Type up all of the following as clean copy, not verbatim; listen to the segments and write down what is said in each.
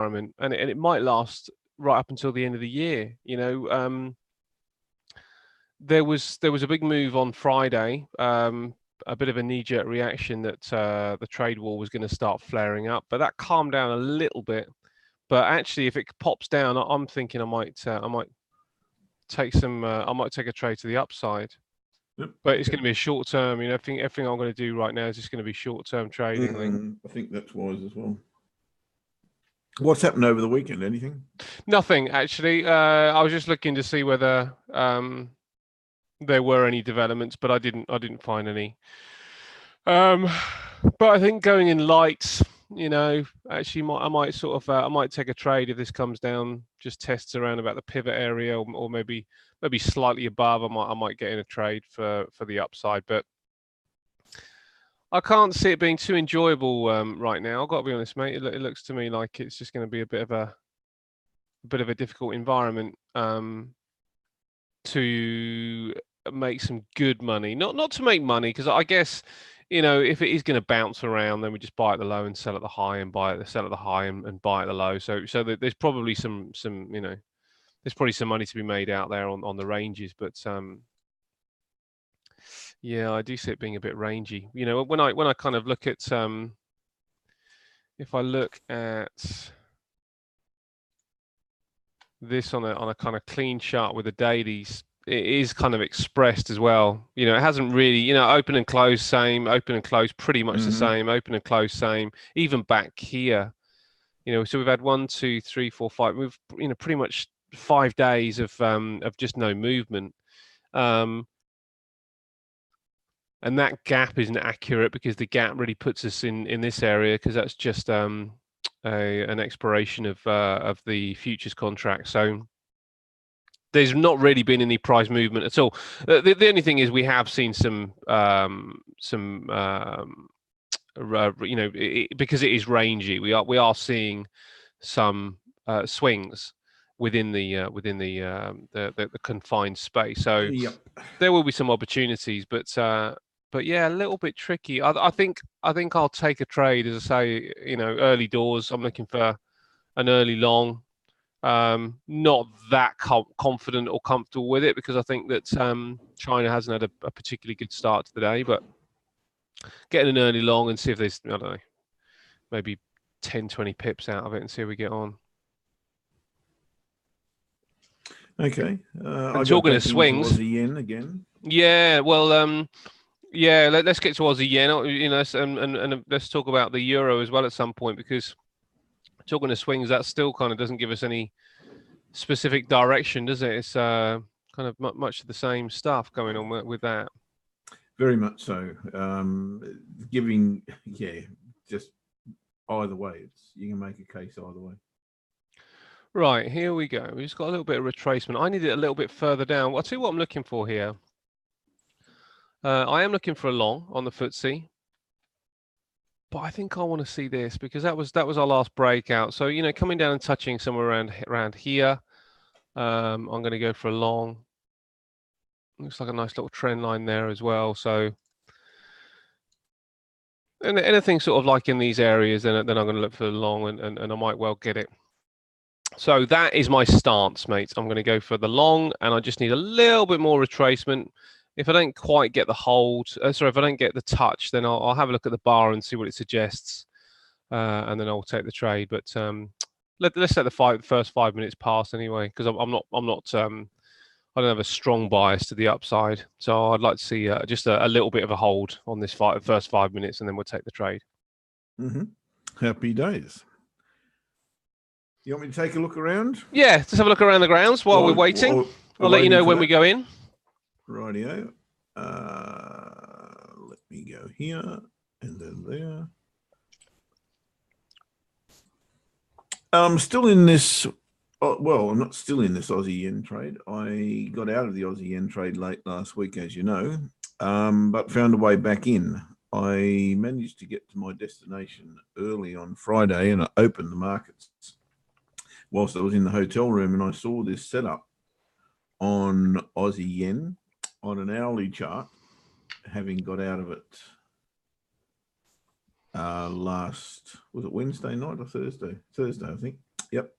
environment, and it might last right up until the end of the year. There was a big move on Friday, a bit of a knee-jerk reaction that the trade war was going to start flaring up, but that calmed down a little bit. But actually, if it pops down, I'm thinking I might take I might take a trade to the upside. Yep. But it's going to be a short term. Everything I'm going to do right now is just going to be short term trading. I think that's wise as well. What's happened over the weekend? Anything? Nothing actually. I was just looking to see whether there were any developments, but I didn't find any. But I think going in light, actually, I might sort of I might take a trade if this comes down, just tests around about the pivot area, or maybe slightly above. I might get in a trade for the upside, but I can't see it being too enjoyable right now. I've got to be honest, mate. It looks to me like it's just going to be a bit of a difficult environment to make some good money. Not to make money, because I guess, if it is going to bounce around, then we just buy at the low and sell at the high, and sell at the high and buy at the low. So there's probably some there's probably some money to be made out there on the ranges, but yeah, I do see it being a bit rangy. When I kind of look at if I look at this on a kind of clean chart with the dailies, it is kind of expressed as well. It hasn't really, open and close same, open and close pretty much the same, open and close same, even back here. So we've had 1, 2, 3, 4, 5. We've pretty much 5 days of just no movement. And that gap isn't accurate, because the gap really puts us in this area, because that's just an expiration of the futures contract. So there's not really been any price movement at all. The only thing is we have seen some because it is rangy. We are seeing some swings within the confined space. So Yep. there will be some opportunities, but yeah, a little bit tricky. I think I'll take a trade, as I say, early doors. I'm looking for an early long. Not that confident or comfortable with it, because I think that China hasn't had a particularly good start to the day, but getting an early long and see if there's, I don't know, maybe 10, 20 pips out of it, and see how we get on. Okay. And talking of swings, Aussie yen again. Yeah, well, yeah. Let's get to Aussie yen. And let's talk about the euro as well at some point, because talking of swings, that still kind of doesn't give us any specific direction, does it? It's kind of much of the same stuff going on with that. Very much so. Giving, just either way. You can make a case either way. Right, here we go. We've just got a little bit of retracement. I need it a little bit further down. I'll tell you what I'm looking for here. I am looking for a long on the FTSE, but I think I want to see this, because that was our last breakout. So coming down and touching somewhere around here. I'm going to go for a long. Looks like a nice little trend line there as well. So anything sort of like in these areas, then I'm going to look for the long, and I might well get it. So that is my stance, mates. I'm going to go for the long, and I just need a little bit more retracement. If I don't quite get the hold, if I don't get the touch, then I'll have a look at the bar and see what it suggests, and then I'll take the trade. But let's let the first 5 minutes pass anyway, because I don't have a strong bias to the upside. So I'd like to see just a little bit of a hold on this first 5 minutes, and then we'll take the trade. Happy days. You want me to take a look around? Yeah, let's have a look around the grounds while we're waiting. I'll let you know when we go in. Rightio. Let me go here and then there. I'm still in this. Well, I'm not still in this Aussie yen trade. I got out of the Aussie yen trade late last week, as you know, but found a way back in. I managed to get to my destination early on Friday, and I opened the markets whilst I was in the hotel room, and I saw this setup on Aussie yen on an hourly chart, having got out of it was it Wednesday night or Thursday? Thursday, I think. Yep.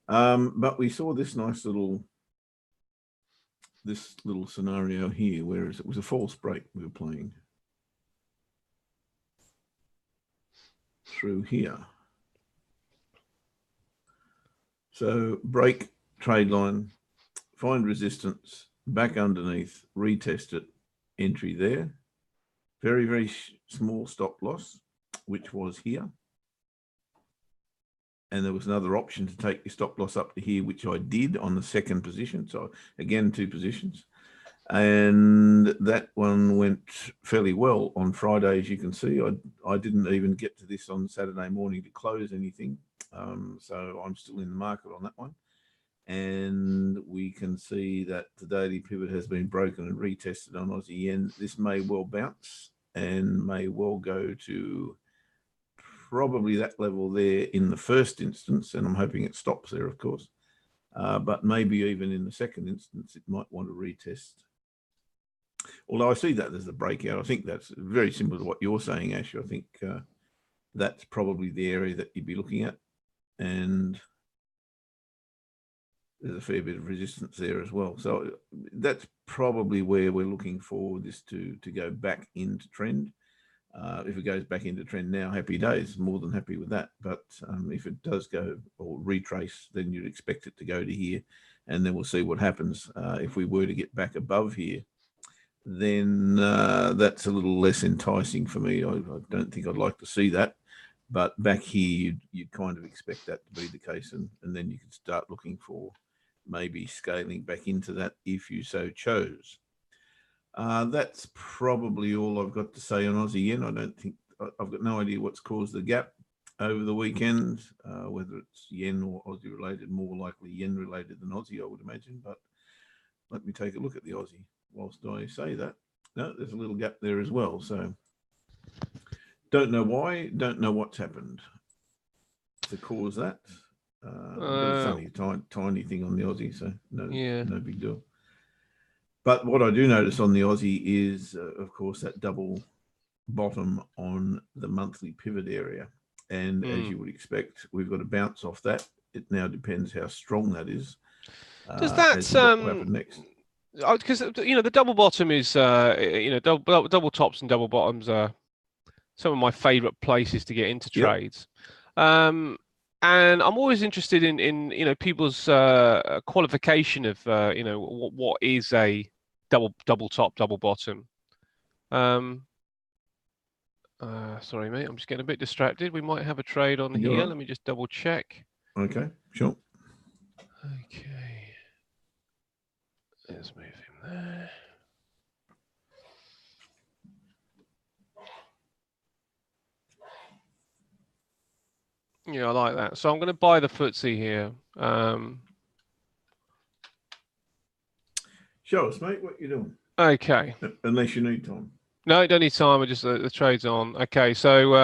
But we saw this nice little scenario here, whereas it was a false break we were playing through here. So break, trade line, find resistance, back underneath, retest it, entry there. Very, very small stop loss, which was here. And there was another option to take your stop loss up to here, which I did on the second position. So again, 2 positions. And that one went fairly well on Friday, as you can see. I didn't even get to this on Saturday morning to close anything. So I'm still in the market on that one. And we can see that the daily pivot has been broken and retested on Aussie yen. This may well bounce and may well go to probably that level there in the first instance, and I'm hoping it stops there, of course. But maybe even in the second instance, it might want to retest. Although I see that as a breakout, I think that's very similar to what you're saying, Ash. I think that's probably the area that you'd be looking at, and there's a fair bit of resistance there as well. So that's probably where we're looking for this to go back into trend. If it goes back into trend now, happy days, more than happy with that. But if it does go or retrace, then you'd expect it to go to here, and then we'll see what happens. If we were to get back above here, then that's a little less enticing for me. I don't think I'd like to see that. But back here, you'd kind of expect that to be the case, and then you could start looking for maybe scaling back into that if you so chose. That's probably all I've got to say on Aussie yen. I don't think I've got no idea what's caused the gap over the weekend, whether it's yen or Aussie related, more likely yen related than Aussie, I would imagine. But let me take a look at the Aussie whilst I say that. No, there's a little gap there as well. So don't know why, don't know what's happened to cause that. But it's only a tiny thing on the Aussie, so no big deal. But what I do notice on the Aussie is, of course, that double bottom on the monthly pivot area. And as you would expect, we've got to bounce off that. It now depends how strong that is. Does that what will happen next? Because the double bottom is double tops and double bottoms are some of my favorite places to get into trades. And I'm always interested in people's qualification of what is a double top, double bottom. Sorry, mate, I'm just getting a bit distracted. We might have a trade on here. Right. Let me just double check. Okay, sure. Okay, let's move him there. Yeah, I like that. So I'm going to buy the FTSE here. Show us, mate, what you're doing. Okay. Unless you need time. No, you don't need time. I just the trade's on. Okay, so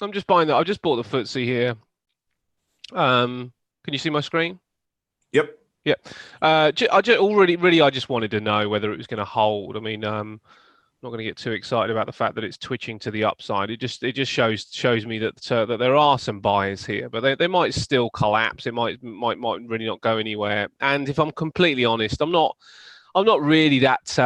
I'm just buying that. I just bought the FTSE here. Can you see my screen? Yep. Yeah. I just wanted to know whether it was going to hold. I mean, I'm not going to get too excited about the fact that it's twitching to the upside. It just shows me that that there are some buyers here, but they might still collapse. It might really not go anywhere. And if I'm completely honest, I'm not really that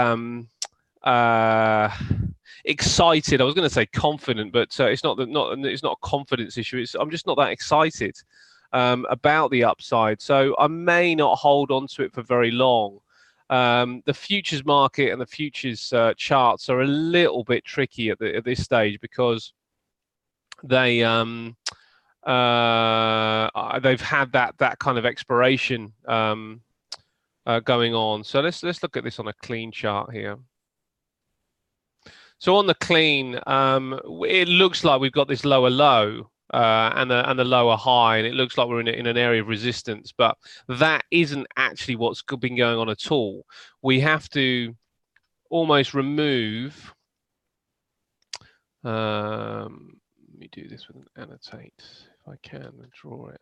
excited. I was going to say confident, but it's not a confidence issue. I'm just not that excited about the upside, so I may not hold on to it for very long. The futures market and the futures charts are a little bit tricky at this stage because they've had that kind of expiration going on. So let's look at this on a clean chart here. So on the clean, it looks like we've got this lower low and the lower high, and it looks like we're in an area of resistance, but that isn't actually what's been going on at all. We have to almost remove. Let me do this with an annotate if I can and draw it.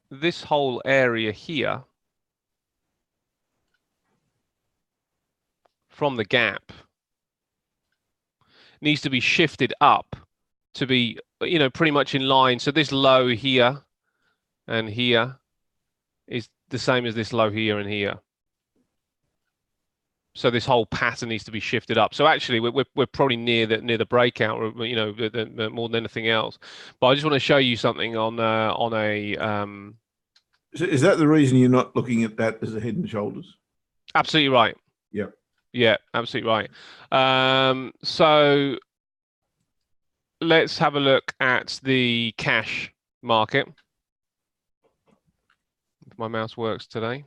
This whole area here from the gap needs to be shifted up to be, pretty much in line. So this low here and here is the same as this low here and here. So this whole pattern needs to be shifted up. So actually, we're probably near the breakout, more than anything else. But I just want to show you something on a. Is that the reason you're not looking at that as a head and shoulders? Absolutely right. Yep. Yeah, absolutely right. So let's have a look at the cash market. If my mouse works today.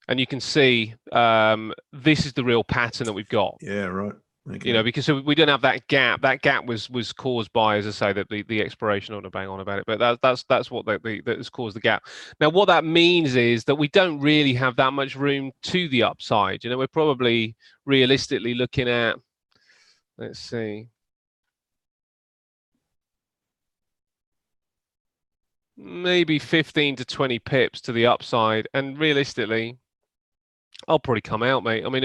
And you can see this is the real pattern that we've got. Yeah, right. Okay. Because we don't have that gap. That gap was caused by, as I say, that the expiration. I don't want to bang on about it, but that's what that has caused the gap. Now, what that means is that we don't really have that much room to the upside. We're probably realistically looking at, let's see, maybe 15 to 20 pips to the upside, and realistically, I'll probably come out, mate. I mean,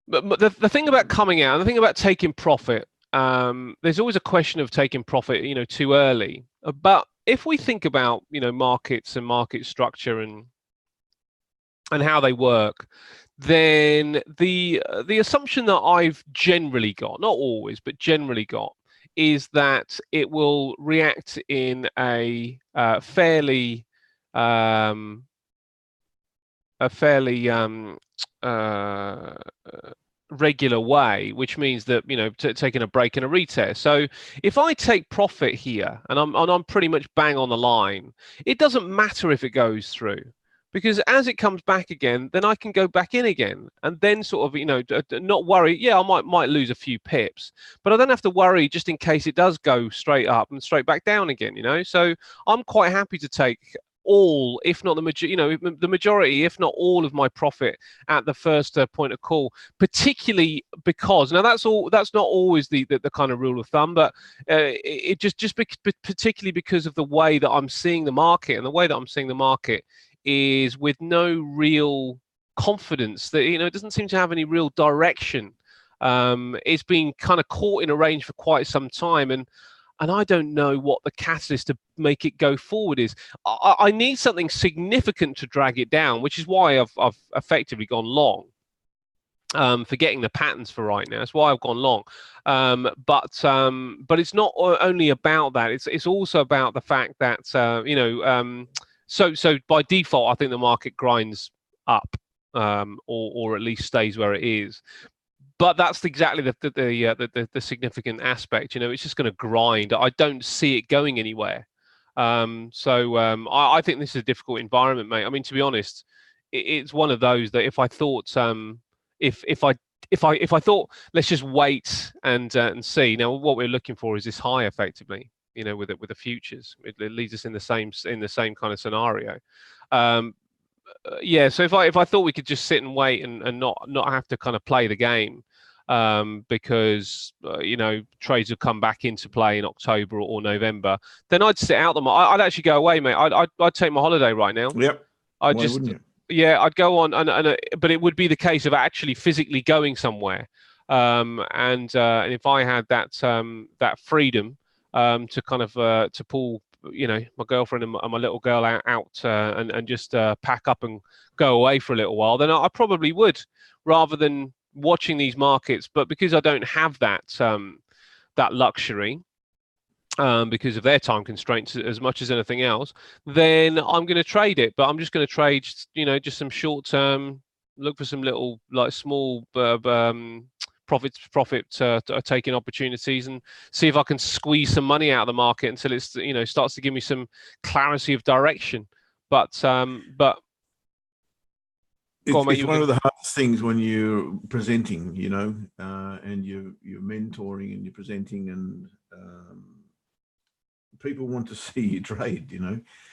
but the thing about coming out, the thing about taking profit, there's always a question of taking profit, too early. But if we think about, markets and market structure and how they work, then the assumption that I've generally got, not always, but generally got, is that it will react in a fairly regular way, which means that taking a break and a retest. So if I take profit here and I'm pretty much bang on the line, it doesn't matter if it goes through, because as it comes back again, then I can go back in again and then sort of not worry. Yeah, I might lose a few pips, but I don't have to worry just in case it does go straight up and straight back down again. So I'm quite happy to take all, if not the majority, if not all of my profit at the first point of call, particularly because that's not always the kind of rule of thumb, but it just particularly because of the way that I'm seeing the market, and the way that I'm seeing the market is with no real confidence that it doesn't seem to have any real direction. It's been kind of caught in a range for quite some time, and I don't know what the catalyst to make it go forward is. I need something significant to drag it down, which is why I've effectively gone long. Forgetting the patterns for right now, that's why I've gone long. But it's not only about that. It's also about the fact that so by default, I think the market grinds up, or at least stays where it is. But that's exactly the significant aspect. It's just going to grind. I don't see it going anywhere. I think this is a difficult environment, mate. I mean, to be honest, it's one of those that if I thought, if I thought, let's just wait and see. Now, what we're looking for is this high, effectively. With the futures, it leads us in the same kind of scenario. Yeah. So if I thought we could just sit and wait and not have to kind of play the game. Because trades would come back into play in October or November, then I'd sit out them. I'd actually go away, mate. I'd take my holiday right now. Yep. I'd I'd go on, but it would be the case of actually physically going somewhere. And if I had that freedom to kind of to pull my girlfriend and my little girl out and just pack up and go away for a little while, then I probably would, rather than watching these markets. But because I don't have that luxury, because of their time constraints as much as anything else, then I'm going to trade it. But I'm just going to trade, just some short term, look for some little small profit taking opportunities, and see if I can squeeze some money out of the market until it's starts to give me some clarity of direction. But it's one of the hardest things when you're presenting, and you're mentoring and you're presenting, and people want to see you trade,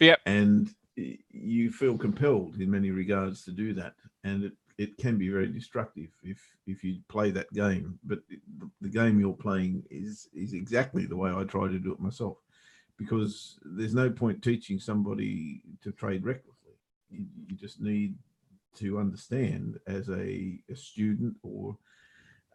Yep. And you feel compelled in many regards to do that, and it can be very destructive if you play that game. But the game you're playing is exactly the way I try to do it myself, because there's no point teaching somebody to trade recklessly. You just need to understand as a student or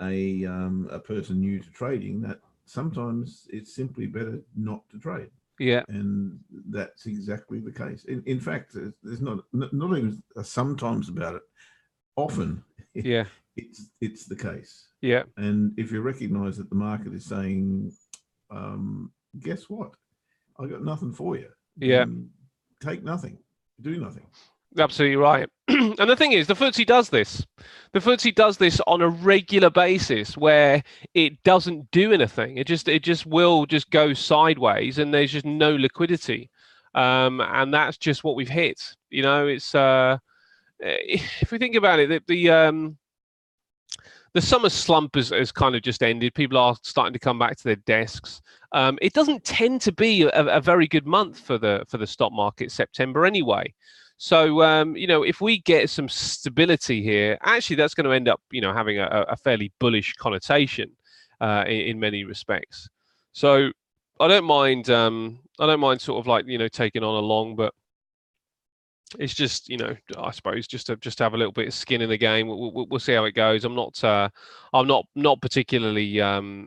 a person new to trading that sometimes it's simply better not to trade. Yeah. And that's exactly the case. In fact, there's not even a sometimes about it. Often, Yeah. it's the case. Yeah. And if you recognise that the market is saying, guess what? I got nothing for you. Yeah. Then take nothing, do nothing. Absolutely right. And the thing is, the FTSE does this. The FTSE does this on a regular basis where it doesn't do anything. It just will just go sideways, and there's just no liquidity. And that's just what we've hit. You know, it's if we think about it, the summer slump has kind of just ended. People are starting to come back to their desks. It doesn't tend to be a very good month for the stock market, September anyway. So you know, if we get some stability here, actually that's going to end up, you know, having a fairly bullish connotation in many respects. So I don't mind sort of like, you know, taking on a long, but it's just, you know, I suppose just to have a little bit of skin in the game. We'll see how it goes. I'm not particularly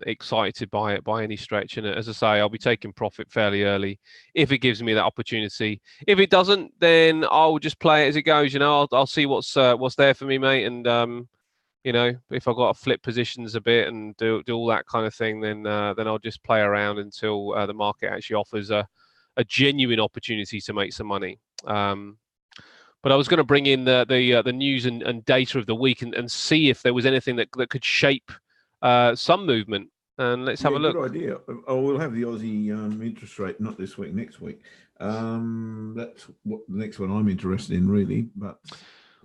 excited by it by any stretch. And as I say, I'll be taking profit fairly early if it gives me that opportunity. If it doesn't, then I'll just play it as it goes. You know, I'll see what's there for me, mate. And you know, if I've got to flip positions a bit and do all that kind of thing, then I'll just play around until the market actually offers a genuine opportunity to make some money. But I was going to bring in the news and data of the week and see if there was anything that could shape some movement. And let's have a look. Good idea. Oh, we'll have the Aussie interest rate, not this week, next week. That's what the next one I'm interested in, really. But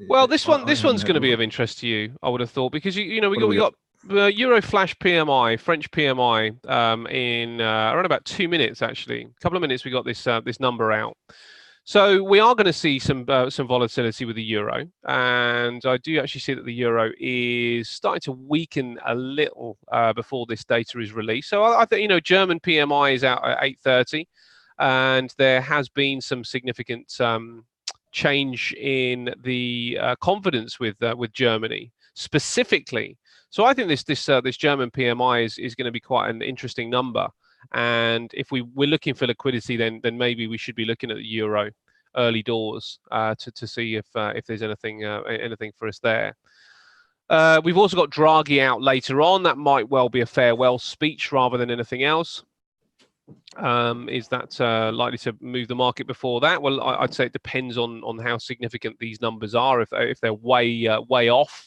well, this one's going to be of interest to you, I would have thought, because we got Euro Flash PMI, French PMI, in around about 2 minutes. Actually, a couple of minutes, we got this number out. So we are going to see some volatility with the euro, and I do actually see that the euro is starting to weaken a little before this data is released. So I think, you know, German PMI is out at 8:30, and there has been some significant change in the confidence with Germany specifically. So I think this German PMI is going to be quite an interesting number. And if we're looking for liquidity, then maybe we should be looking at the euro early doors to see if there's anything for us there. We've also got Draghi out later on. That might well be a farewell speech rather than anything else. Is that likely to move the market before that? Well, I'd say it depends on how significant these numbers are. If they're way off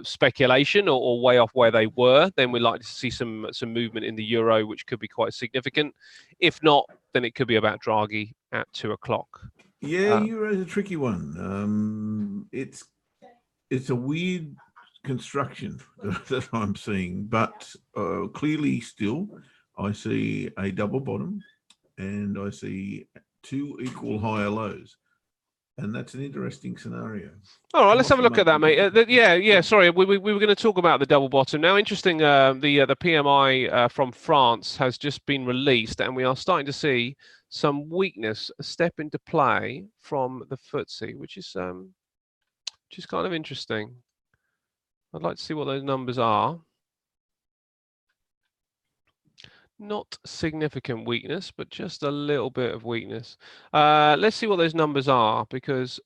speculation or way off where they were, then we're likely to see some movement in the euro, which could be quite significant. If not, then it could be about Draghi at 2 o'clock. Yeah, euro's a tricky one. It's a weird construction that I'm seeing, but clearly still I see a double bottom and I see 2 equal higher lows. And that's an interesting scenario. All right, let's have a look at that, mate. Yeah. Sorry, we were going to talk about the double bottom. Now, interesting. The PMI from France has just been released, and we are starting to see some weakness step into play from the FTSE, which is kind of interesting. I'd like to see what those numbers are. Not significant weakness, but just a little bit of weakness. Let's see what those numbers are, because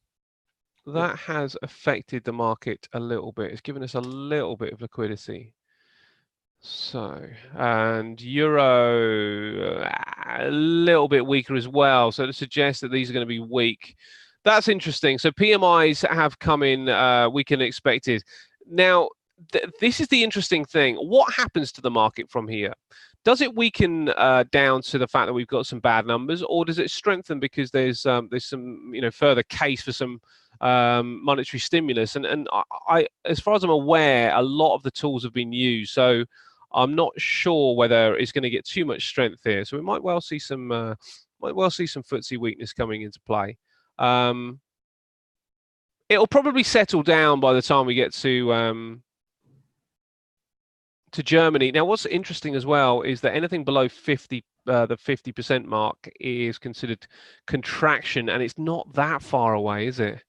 that has affected the market a little bit. It's given us a little bit of liquidity. So, and euro a little bit weaker as well. So to suggest that these are going to be weak, that's interesting. So PMIs have come in weaker than expected. Now, this is the interesting thing. What happens to the market from here? Does it weaken down to the fact that we've got some bad numbers, or does it strengthen because there's some, you know, further case for some monetary stimulus? And I, as far as I'm aware, a lot of the tools have been used, so I'm not sure whether it's going to get too much strength here. So we might well see some FTSE weakness coming into play. It'll probably settle down by the time we get to Germany. Now, what's interesting as well is that anything below 50, the 50% mark, is considered contraction, and it's not that far away, is it?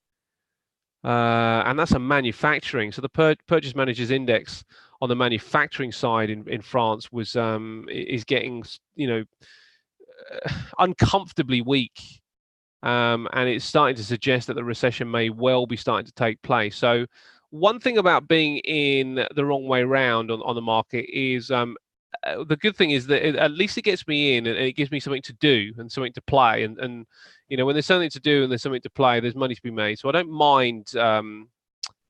And that's a manufacturing. So the Purchase Managers Index on the manufacturing side in France was is getting, uncomfortably weak. And it's starting to suggest that the recession may well be starting to take place. So one thing about being in the wrong way round on the market is the good thing is that at least it gets me in and it gives me something to do and something to play. And when there's something to do and there's something to play, there's money to be made. So I don't mind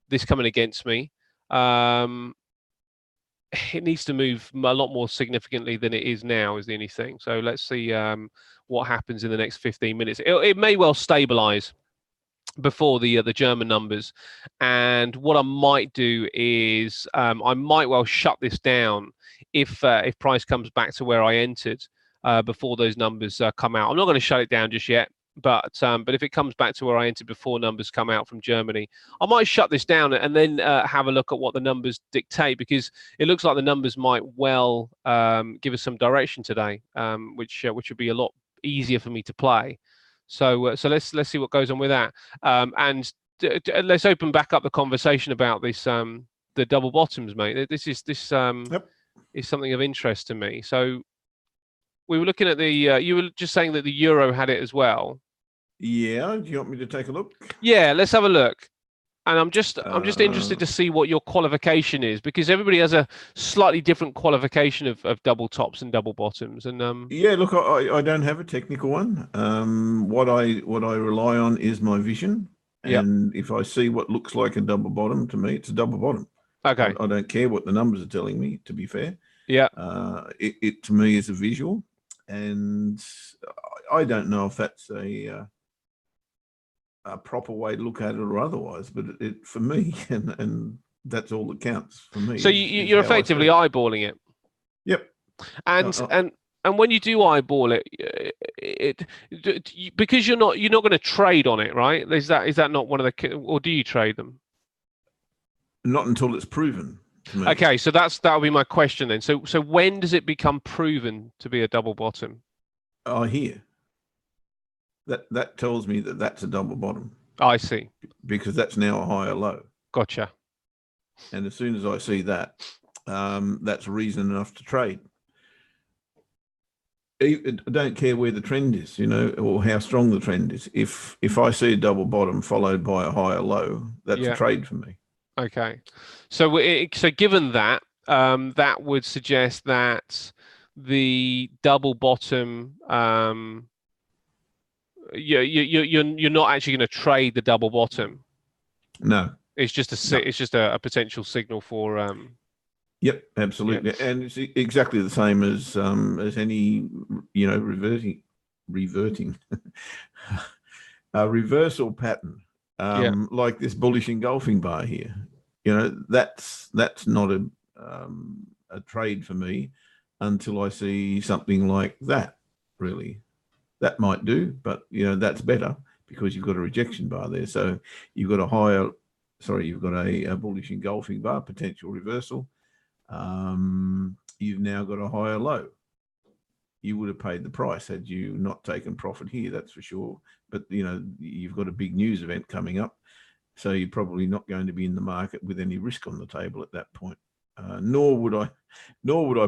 this coming against me. It needs to move a lot more significantly than it is now, is the only thing. So let's see what happens in the next 15 minutes. It may well stabilize before the German numbers, and what I might do is I might well shut this down if price comes back to where I entered before those numbers come out. I'm not going to shut it down just yet, but if it comes back to where I entered before numbers come out from Germany, I might shut this down and then have a look at what the numbers dictate, because it looks like the numbers might well give us some direction today, which would be a lot easier for me to play. So let's see what goes on with that, and let's open back up the conversation about this the double bottoms, mate. This Yep. is something of interest to me. So we were looking at the you were just saying that the euro had it as well. Yeah. Do you want me to take a look? Yeah, let's have a look. And I'm just interested to see what your qualification is, because everybody has a slightly different qualification of double tops and double bottoms. And Yeah, look, I don't have a technical one. What I rely on is my vision, yeah, and if I see what looks like a double bottom, to me, it's a double bottom. okay, I don't care what the numbers are telling me, to be fair. yeah. It to me is a visual, and I don't know if that's a proper way to look at it or otherwise, but it for me, and that's all that counts for me. So you're effectively eyeballing it. Yep. And when you do eyeball it, because you're not going to trade on it, right? Is that not one of the, or do you trade them? Not until it's proven to me. Okay, so that'll be my question then. So when does it become proven to be a double bottom? I hear that tells me that that's a double bottom. I see. Because that's now a higher low. Gotcha. And as soon as I see that, that's reason enough to trade. I don't care where the trend is, or how strong the trend is. If I see a double bottom followed by a higher low, that's a trade for me. Okay. So given that, that would suggest that the double bottom, you're not actually going to trade the double bottom. No. It's just a potential signal for. Yep, absolutely, yeah. And it's exactly the same as any reverting a reversal pattern, like this bullish engulfing bar here. That's not a trade for me until I see something like that. Really, that might do, but that's better because you've got a rejection bar there. So you've got a bullish engulfing bar, potential reversal. You've now got a higher low. You would have paid the price had you not taken profit here, that's for sure. But you've got a big news event coming up, so you're probably not going to be in the market with any risk on the table at that point. Nor would I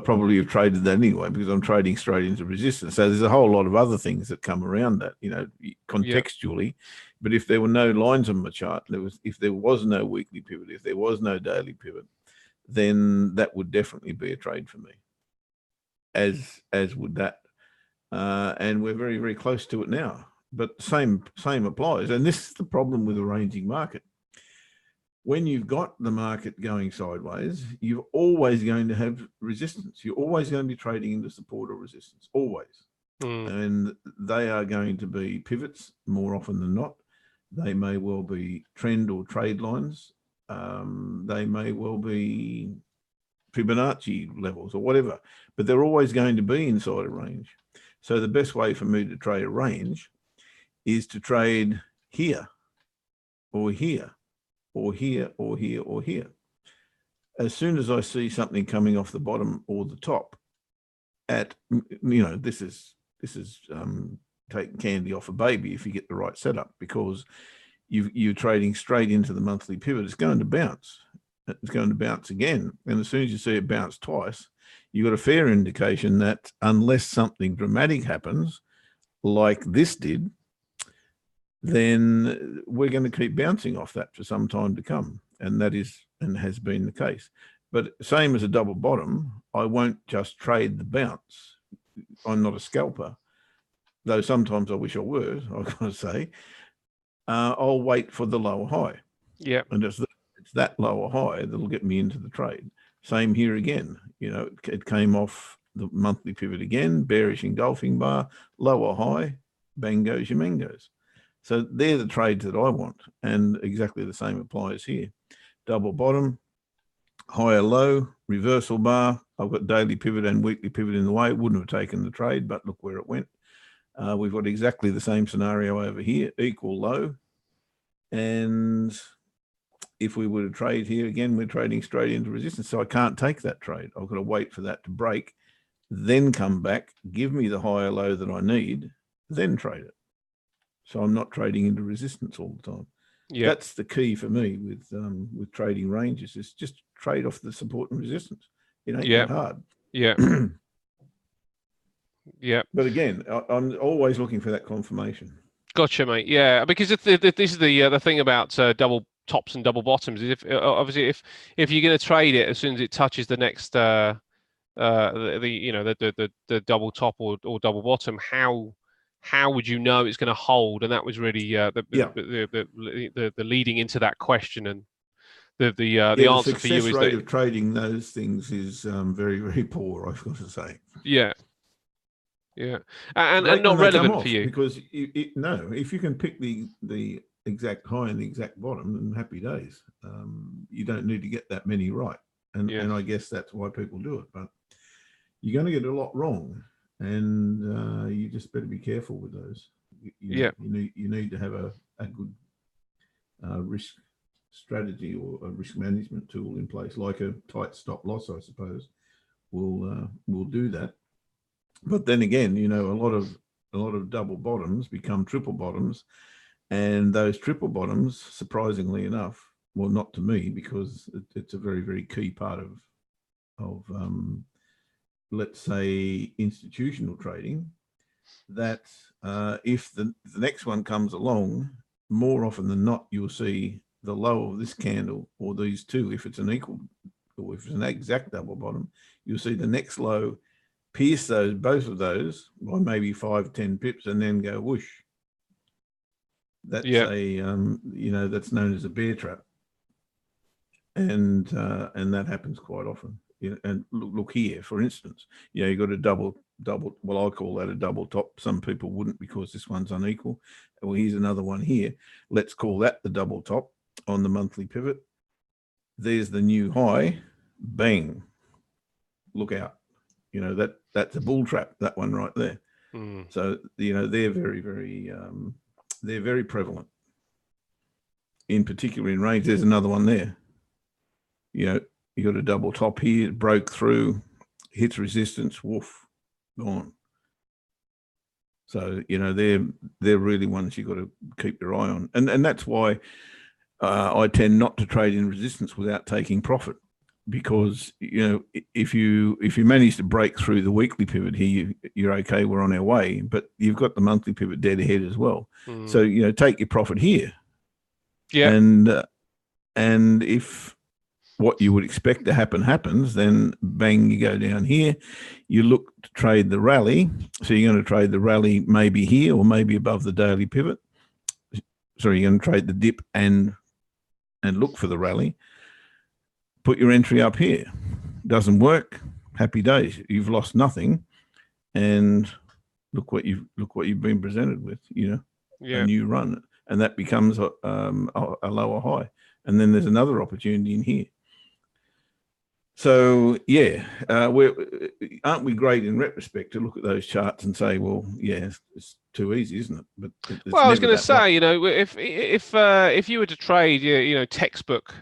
probably have traded that anyway, because I'm trading straight into resistance. So there's a whole lot of other things that come around that, contextually. Yeah. But if there were no lines on the chart, if there was no weekly pivot, if there was no daily pivot, then that would definitely be a trade for me, as would that. And we're very, very close to it now. But same applies. And this is the problem with a ranging market. When you've got the market going sideways, you're always going to have resistance. You're always going to be trading into support or resistance, always. And they are going to be pivots more often than not. They may well be trend or trade lines. They may well be Fibonacci levels or whatever, but they're always going to be inside a range. So the best way for me to trade a range is to trade here or here or here or here or here. As soon as I see something coming off the bottom or the top at, this is taking candy off a baby if you get the right setup, because you're trading straight into the monthly pivot, it's going to bounce. It's going to bounce again. And as soon as you see it bounce twice, you've got a fair indication that unless something dramatic happens, like this did, then we're going to keep bouncing off that for some time to come. And that is and has been the case. But same as a double bottom, I won't just trade the bounce. I'm not a scalper, though sometimes I wish I were, I've got to say. I'll wait for the lower high. Yeah. And it's that lower high that'll get me into the trade. Same here again. It came off the monthly pivot again, bearish engulfing bar, lower high, bang goes your mangoes. So they're the trades that I want. And exactly the same applies here. Double bottom, higher low, reversal bar. I've got daily pivot and weekly pivot in the way. It wouldn't have taken the trade, but look where it went. We've got exactly the same scenario over here, equal low. And if we were to trade here again, we're trading straight into resistance. So I can't take that trade. I've got to wait for that to break, then come back, give me the higher low that I need, then trade it. So I'm not trading into resistance all the time. Yeah. That's the key for me with trading ranges, is just trade off the support and resistance. It ain't that hard. Yeah. Yeah. But again, I'm always looking for that confirmation. Gotcha, mate. Yeah, because this is the thing about double tops and double bottoms is if you're going to trade it as soon as it touches the next the double top or double bottom, how would you know it's going to hold? And that was really the leading into that question. And the answer for you is the success rate of trading those things is very, very poor, I've got to say. Yeah. Yeah, and not relevant for you, because if you can pick the exact high and the exact bottom, then happy days. You don't need to get that many right, and I guess that's why people do it. But you're going to get a lot wrong, and you just better be careful with those. You need to have a good risk strategy or a risk management tool in place, like a tight stop loss, I suppose, will do that. But then again, a lot of double bottoms become triple bottoms, and those triple bottoms, surprisingly enough, well, not to me, because it's a very, very key part of let's say institutional trading, that if the next one comes along, more often than not, you'll see the low of this candle or these two. If it's an equal, or if it's an exact double bottom, you'll see the next low pierce both of those by maybe 5-10 pips, and then go whoosh. That's that's known as a bear trap, and that happens quite often. And look here, for instance, you got a double. Well, I call that a double top. Some people wouldn't, because this one's unequal. Well, here's another one here. Let's call that the double top on the monthly pivot. There's the new high. Bang! Look out. That's a bull trap, that one right there. So they're very, very they're very prevalent, in particular in range. There's another one there. You got a double top here, it broke through, hits resistance, woof, gone. So they're really ones you got to keep your eye on, and that's why I tend not to trade in resistance without taking profit. Because if you manage to break through the weekly pivot here, you're okay. We're on our way, but you've got the monthly pivot dead ahead as well. So take your profit here. Yeah, and if what you would expect to happen happens, then bang, you go down here. You look to trade the rally. So you're going to trade the rally maybe here or maybe above the daily pivot. So you're going to trade the dip and look for the rally. Put your entry up here. Doesn't work. Happy days. You've lost nothing, and look what you've been presented with. A new run, and that becomes a lower high, and then there's another opportunity in here. So aren't we great in retrospect to look at those charts and say, well, it's too easy, isn't it? But I was going to say, if you were to trade, textbook.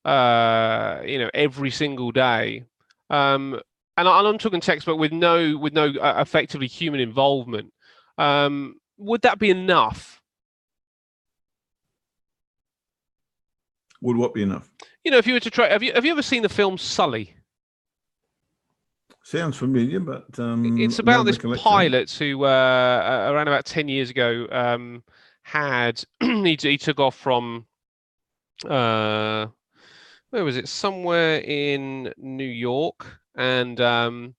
Every single day, and I'm talking textbook with no effectively human involvement. Would that be enough? Would what be enough? You know, if you were to try, have you ever seen the film Sully? Sounds familiar, but It's no about this recollection. pilot who, around about 10 years ago, had he took off from where was it? Somewhere in New York, and I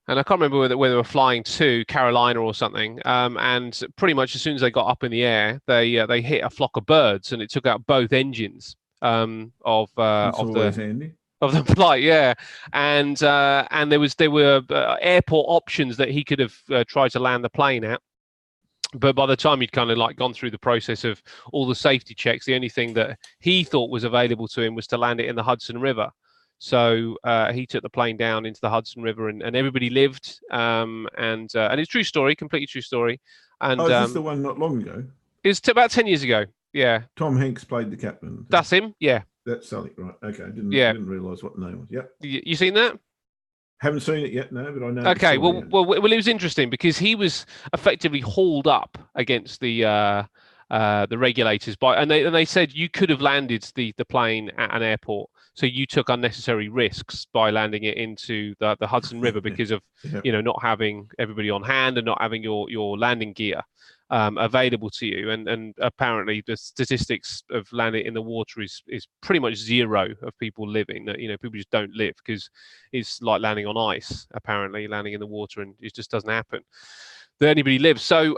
can't remember where they were flying to, Carolina or something. And pretty much as soon as they got up in the air, they hit a flock of birds, and it took out both engines That's of always handy. the flight. Yeah, and there were airport options that he could have tried to land the plane at. But by the time he'd kind of like gone through the process of all the safety checks, the only thing that he thought was available to him was to land it in the Hudson River. So he took the plane down into the Hudson River, and everybody lived. And it's true story, completely true story. And Oh, is this the one not long ago? it's about 10 years ago. Yeah, Tom Hanks played the captain. that's him. Yeah, That's Sully, right? Okay, I yeah. didn't realise what the name was. Yep. You seen that? Haven't seen it yet, no, but I know. Okay, The story, well, it was interesting because he was effectively hauled up against the regulators and they said you could have landed the plane at an airport, so you took unnecessary risks by landing it into the Hudson River because of not having everybody on hand and not having your landing gear available to you, and apparently the statistics of landing in the water is pretty much zero of people living. That people just don't live because it's like landing on ice. Apparently, landing in the water, and it just doesn't happen that anybody lives. So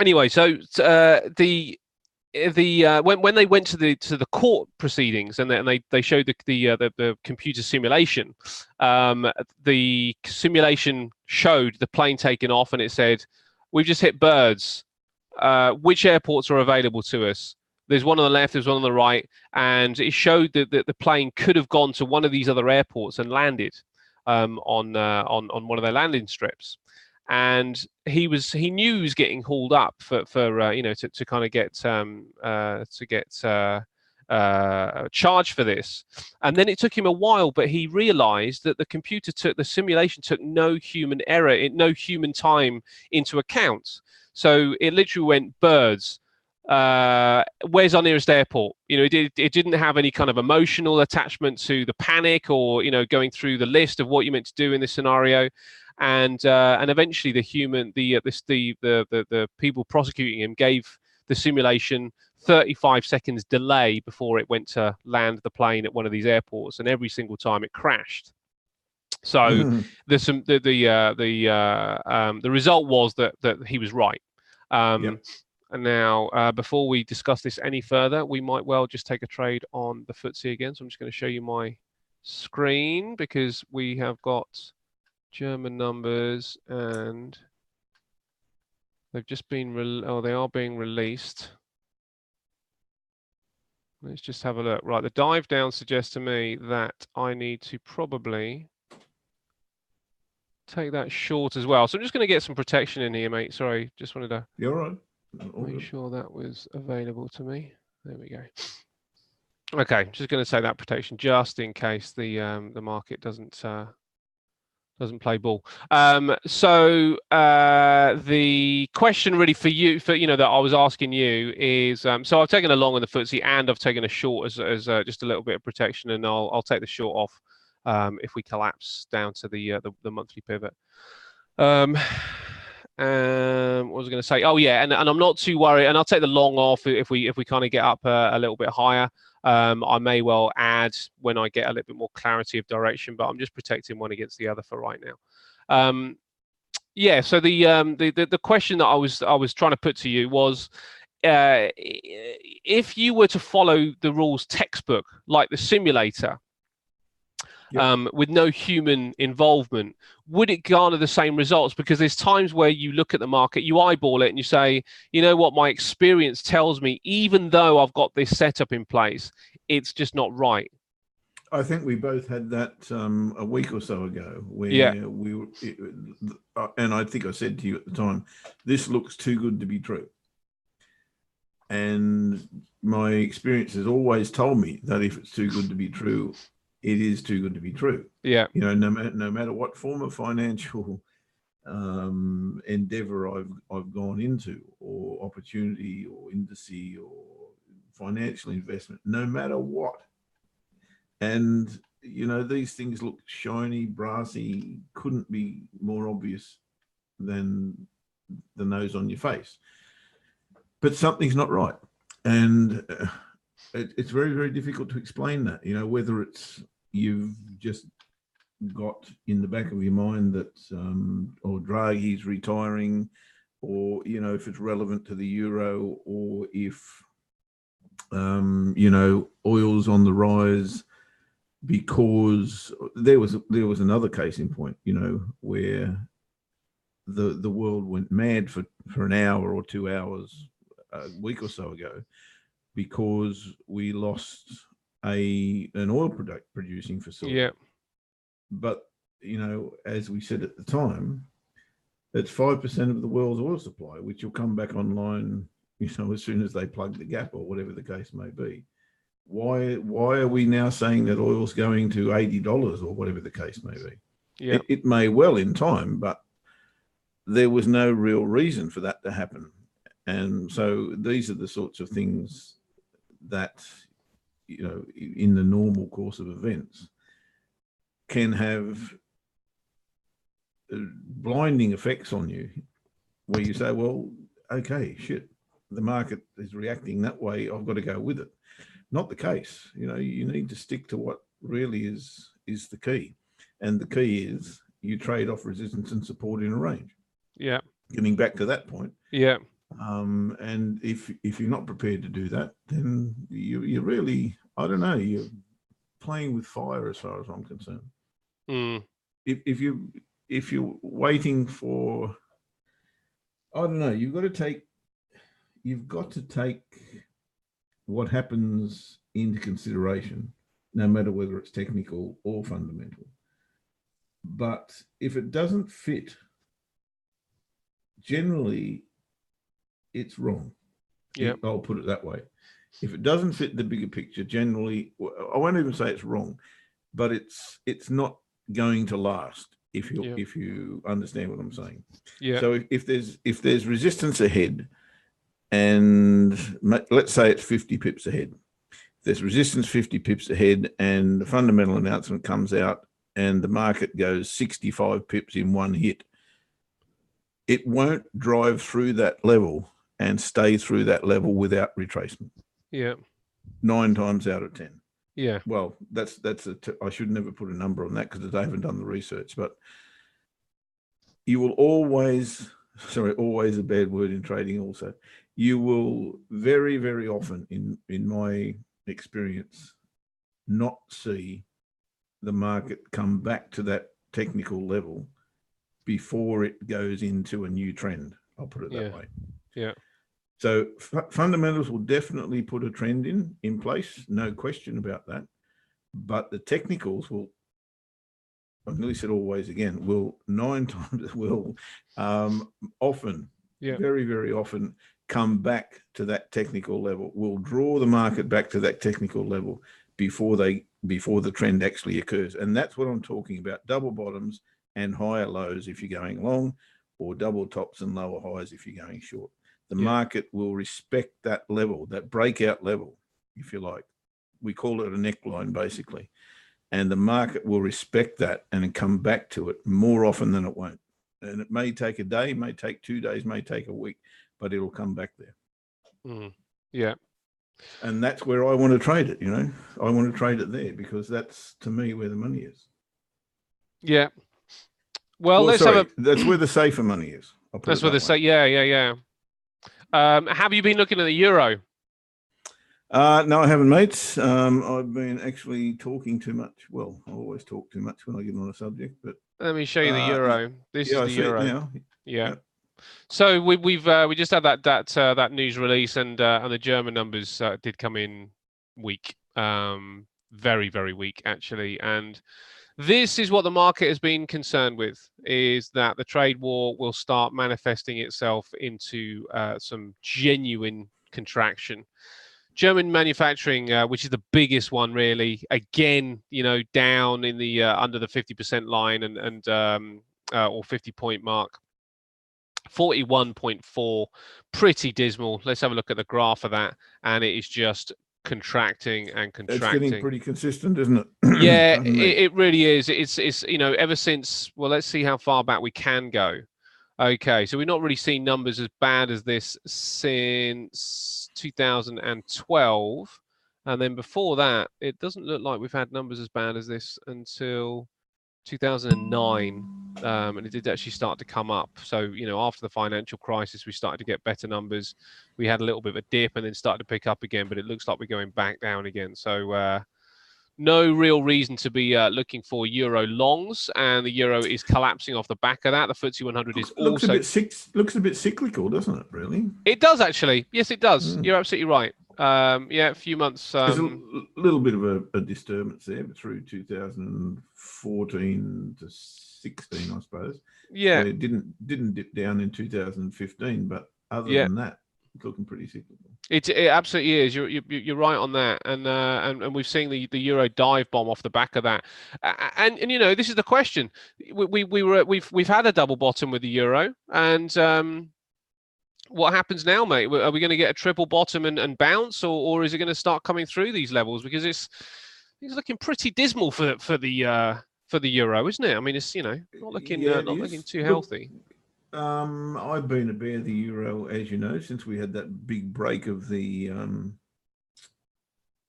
anyway, so when they went to the court proceedings and they showed the computer simulation, the simulation showed the plane taking off, and it said, "We've just hit birds. Which airports are available to us?" There's one on the left, there's one on the right, and it showed that the plane could have gone to one of these other airports and landed on one of their landing strips. And he knew he was getting hauled up for to kind of get charged for this. And then it took him a while, but he realized that the simulation took no human error, no human time into account. So it literally went birds. Where's our nearest airport? It didn't have any kind of emotional attachment to the panic or going through the list of what you meant to do in this scenario. And eventually the people prosecuting him gave the simulation 35 seconds delay before it went to land the plane at one of these airports, and every single time it crashed. So the result was that he was right. And now, before we discuss this any further, we might well just take a trade on the FTSE again. So I'm just going to show you my screen because we have got German numbers and they've just been they are being released. Let's just have a look. Right, the dive down suggests to me that I need to probably take that short as well. So I'm just going to get some protection in here, mate. Sorry, just wanted to make sure that was available to me. There we go. Okay, just going to take that protection just in case the market doesn't play ball. So the question really for you, that I was asking you is, so I've taken a long on the FTSE and I've taken a short as just a little bit of protection, and I'll take the short off if we collapse down to the monthly pivot. What was I going to say? Oh yeah, and I'm not too worried, and I'll take the long off if we kind of get up a little bit higher. I may well add when I get a little bit more clarity of direction, but I'm just protecting one against the other for right now. Yeah. So the question that I was trying to put to you was, if you were to follow the rules textbook, like the simulator, with no human involvement, would it garner the same results? Because there's times where you look at the market, you eyeball it, and you say, you know what, my experience tells me, even though I've got this setup in place, it's just not right. I think we both had that a week or so ago, where we were, and I think I said to you at the time, this looks too good to be true. And my experience has always told me that if it's too good to be true, it is too good to be true. Yeah. No matter what form of financial endeavor I've gone into, or opportunity, or indice, or financial investment, no matter what. And, you know, these things look shiny, brassy, couldn't be more obvious than the nose on your face. But something's not right. And it's very, very difficult to explain that, you know, whether it's you've just got in the back of your mind that, or Draghi's retiring, or, you know, if it's relevant to the euro, or if, you know, oil's on the rise, because there was another case in point, you know, where the world went mad for an hour or 2 hours a week or so ago, because we lost an oil producing facility. Yeah. But, you know, as we said at the time, it's 5% of the world's oil supply, which will come back online, you know, as soon as they plug the gap, or whatever the case may be. Why are we now saying that oil's going to $80 or whatever the case may be? Yeah. It may well in time, but there was no real reason for that to happen. And so these are the sorts of things that, you know, in the normal course of events, can have blinding effects on you, where you say, well, okay, shit, the market is reacting that way, I've got to go with it. Not the case. You know, you need to stick to what really is the key. And the key is you trade off resistance and support in a range. Yeah. Getting back to that point. Yeah. And if you're not prepared to do that, then you really, I don't know, you're playing with fire as far as I'm concerned. If you're waiting for, I don't know, you've got to take what happens into consideration, no matter whether it's technical or fundamental. But if it doesn't fit, generally it's wrong. Yeah. I'll put it that way. If it doesn't fit the bigger picture, generally, I won't even say it's wrong, but it's not going to last, if you understand what I'm saying. Yeah. So if there's resistance ahead, and let's say it's 50 pips ahead, there's resistance 50 pips ahead, and the fundamental announcement comes out and the market goes 65 pips in one hit, it won't drive through that level and stay through that level without retracement. Yeah. 9 times out of 10. Yeah. Well, I should never put a number on that because I haven't done the research, but you will always a bad word in trading also. You will very, very often, in my experience, not see the market come back to that technical level before it goes into a new trend. I'll put it that way. Yeah. So fundamentals will definitely put a trend in place, no question about that. But the technicals will, I've nearly said always again, will often, very, very often come back to that technical level, will draw the market back to that technical level before the trend actually occurs. And that's what I'm talking about, double bottoms and higher lows if you're going long, or double tops and lower highs if you're going short. The market will respect that level, that breakout level, if you like. We call it a neckline, basically. And the market will respect that and come back to it more often than it won't. And it may take a day, may take 2 days, may take a week, but it'll come back there. Yeah. And that's where I want to trade it, you know. I want to trade it there because that's, to me, where the money is. Yeah. Well, let's have a... That's where the safer money is. That's where the safe... Yeah. Have you been looking at the euro? No, I haven't, mate. I've been actually talking too much. Well, I always talk too much when I get on a subject, but let me show you the euro. This is the euro. Now. Yeah. So we just had that news release, and the German numbers did come in weak, very, very weak actually, and this is what the market has been concerned with, is that the trade war will start manifesting itself into some genuine contraction. German manufacturing, which is the biggest one really, again, you know, down in the under the 50% line and or 50-point mark. 41.4, pretty dismal. Let's have a look at the graph of that, and it is just contracting and It's getting contracting. pretty consistent, isn't it? Yeah, Pardon me. it really is. It's you know, ever since, well, let's see how far back we can go. Okay, so we've not really seen numbers as bad as this since 2012. And then before that, it doesn't look like we've had numbers as bad as this until 2009. And it did actually start to come up. So, you know, after the financial crisis, we started to get better numbers. We had a little bit of a dip and then started to pick up again, but it looks like we're going back down again. So, no real reason to be looking for euro longs, and the euro is collapsing off the back of that. The FTSE 100 is Looks also a bit cyclical, doesn't it? Really? It does actually. Yes, it does. You're absolutely right. Yeah, a few months. There's a little bit of a disturbance there, but through 2014 to 16, I suppose. Yeah, it didn't dip down in 2015, but other than that, it's looking pretty cyclical. It absolutely is. You're right on that, and we've seen the euro dive bomb off the back of that, and you know, this is the question. We've had a double bottom with the euro, and what happens now, mate? Are we going to get a triple bottom and bounce, or is it going to start coming through these levels? Because it's looking pretty dismal for the euro, isn't it? I mean, it's, you know, not looking too healthy. I've been a bear of the euro, as you know, since we had that big break of the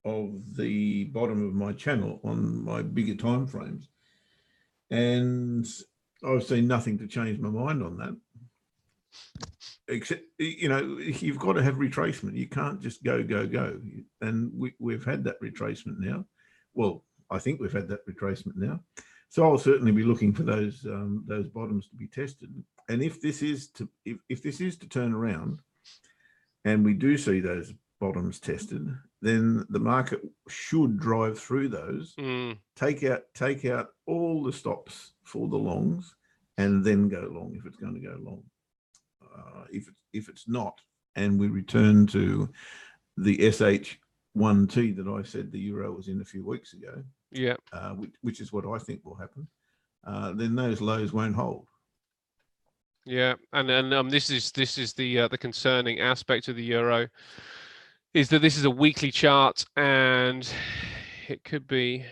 bottom of my channel on my bigger time frames, and I've seen nothing to change my mind on that. Except, you know, you've got to have retracement. You can't just go, and we've had that retracement now. Well, I think we've had that retracement now. So I'll certainly be looking for those bottoms to be tested. And if this is to turn around, and we do see those bottoms tested, then the market should drive through those, take out all the stops for the longs, and then go long if it's going to go long. If it's not, and we return to the SH1T that I said the euro was in a few weeks ago, which is what I think will happen, then those lows won't hold. Yeah, and this is the concerning aspect of the euro, is that this is a weekly chart, and it could be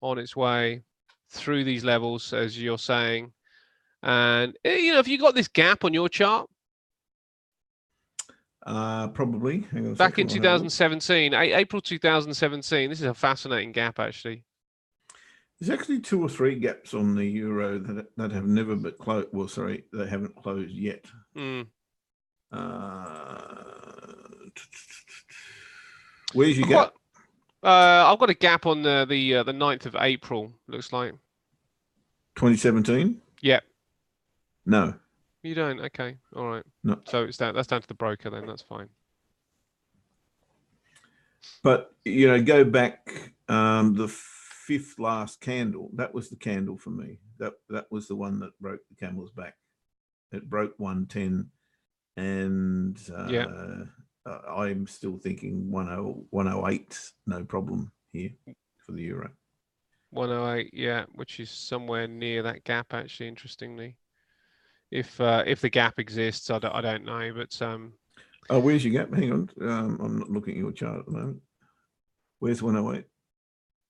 on its way through these levels, as you're saying. And, you know, have you got this gap on your chart? Probably. Hang on a Back second, in 2017, April 2017. This is a fascinating gap, actually. There's actually 2 or 3 gaps on the euro that have never but closed. Well, sorry, they haven't closed yet. Where's your gap? I've got a gap on the 9th of April. Looks like 2017. Yeah. No. You don't? Okay. All right. No. So that's down to the broker then. That's fine. But, you know, go back, the 5th last candle, that was the candle for me. That was the one that broke the camel's back. It broke 110, and I'm still thinking 108, no problem here for the euro. 108, yeah, which is somewhere near that gap, actually, interestingly. If the gap exists, I don't know, but where's your gap? Hang on, I'm not looking at your chart at the moment. Where's 108?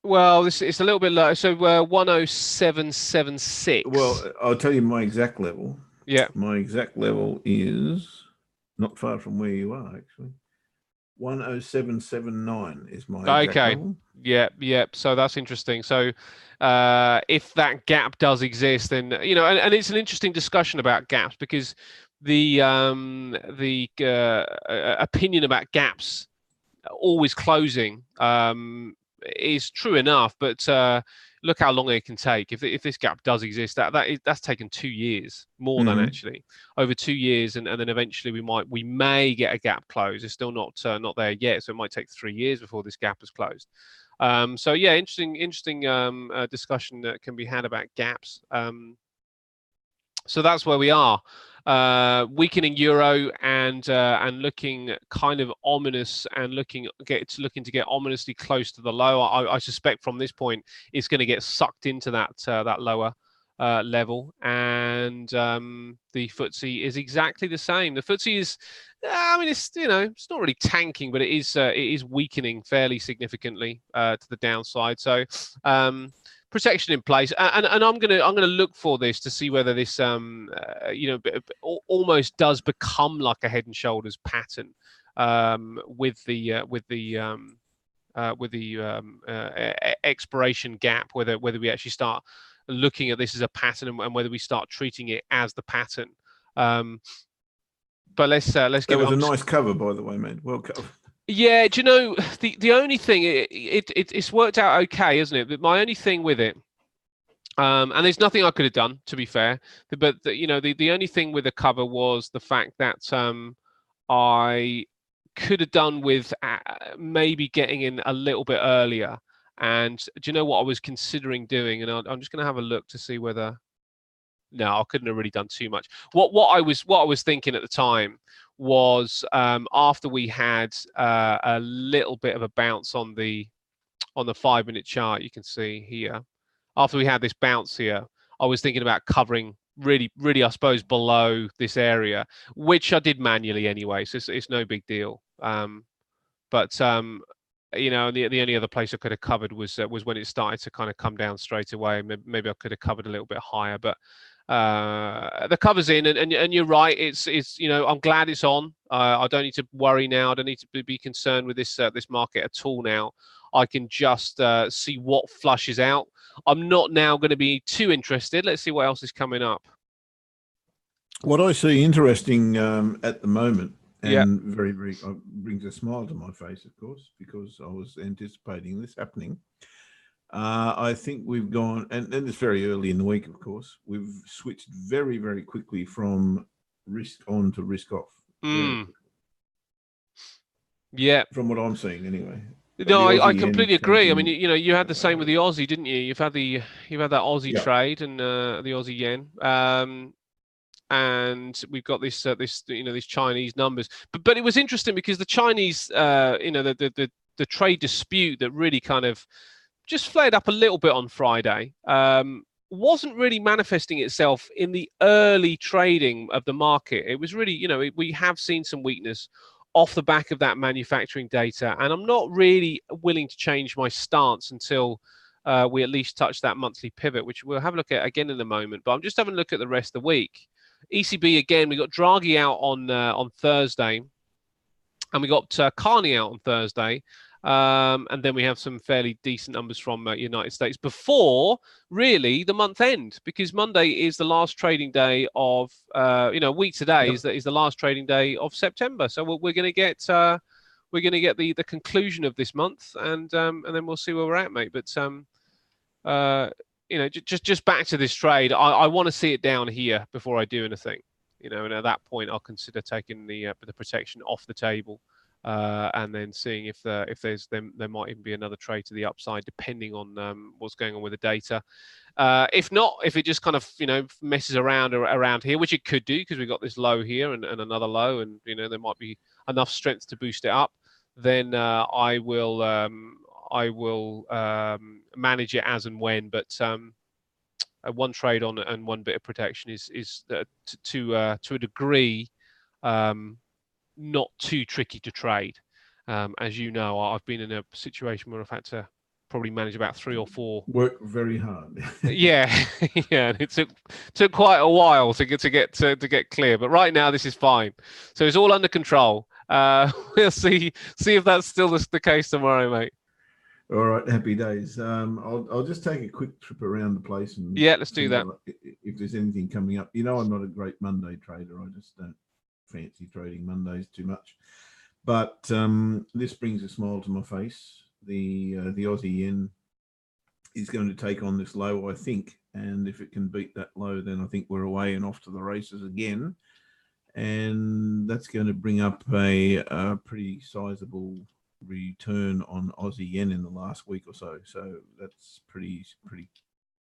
Well, it's a little bit low. So 107.76. Well, I'll tell you my exact level. Yeah. My exact level is not far from where you are, actually. 107.79 is my exact level. Yeah. So that's interesting. So if that gap does exist, then, you know, and it's an interesting discussion about gaps, because the opinion about gaps always closing is true enough, but look how long it can take. If this gap does exist, that's taken 2 years, more than actually, over 2 years, and then eventually we may get a gap close. It's still not there yet, so it might take 3 years before this gap is closed. So yeah, interesting discussion that can be had about gaps. So that's where we are. Weakening euro and looking kind of ominous, and looking to get ominously close to the low. I suspect from this point it's going to get sucked into that lower level, and the FTSE is exactly the same. The FTSE is, I mean, it's it's not really tanking, but it is weakening fairly significantly to the downside. So protection in place, and I'm gonna look for this to see whether this almost does become like a head and shoulders pattern with the expiration gap, whether we actually start looking at this as a pattern and whether we start treating it as the pattern. But let's give it. That was a nice cover, by the way, man. Well covered. Yeah, do you know the only thing it's worked out okay, isn't it? But my only thing with it, and there's nothing I could have done, to be fair. But the only thing with the cover was the fact that I could have done with maybe getting in a little bit earlier. And do you know what I was considering doing? And I'm just going to have a look to see whether. No, I couldn't have really done too much. What I was thinking at the time was after we had a little bit of a bounce on the 5-minute chart, you can see here. After we had this bounce here, I was thinking about covering really, I suppose, below this area, which I did manually anyway, so it's no big deal. But the only other place I could have covered was when it started to kind of come down straight away. Maybe I could have covered a little bit higher, but the cover's in, and you're right. It's I'm glad it's on. I don't need to worry now. I don't need to be concerned with this market at all now. I can just see what flushes out. I'm not now going to be too interested. Let's see what else is coming up. What I see interesting at the moment, and very, very brings a smile to my face, of course, because I was anticipating this happening. I think we've gone, and it's very early in the week, of course, we've switched very, very quickly from risk on to risk off. Yeah. From what I'm seeing, anyway. No, I completely agree. I mean, you had the same with the Aussie, didn't you? You've had that Aussie trade and the Aussie yen, and we've got this these Chinese numbers. But it was interesting because the Chinese, the trade dispute that really kind of just flared up a little bit on Friday, wasn't really manifesting itself in the early trading of the market. It was really, we have seen some weakness off the back of that manufacturing data, and I'm not really willing to change my stance until we at least touch that monthly pivot, which we'll have a look at again in a moment. But I'm just having a look at the rest of the week. ECB again, we got Draghi out on Thursday, and we got Carney out on Thursday. And then we have some fairly decent numbers from United States before really the month end, because Monday is the last trading day of a week today is the last trading day of September. So we're going to get the conclusion of this month, and then we'll see where we're at, mate. But just back to this trade, I want to see it down here before I do anything. And at that point I'll consider taking the protection off the table. And then seeing if there might even be another trade to the upside, depending on what's going on with the data. If not, if it just kind of messes around here, which it could do because we've got this low here and another low, and there might be enough strength to boost it up, then I will manage it as and when. But one trade on and one bit of protection is to a degree. Not too tricky to trade. As you know, I've been in a situation where I've had to probably manage about 3 or 4. Work very hard. Yeah. And it took quite a while to get clear. But right now, this is fine. So it's all under control. We'll see if that's still the case tomorrow, mate. All right, happy days. I'll just take a quick trip around the place and let's do that. If there's anything coming up, I'm not a great Monday trader. I just don't fancy trading Mondays too much, but this brings a smile to my face. The Aussie yen is going to take on this low, I think, and if it can beat that low, then I think we're away and off to the races again, and that's going to bring up a pretty sizable return on Aussie yen in the last week or so. So that's pretty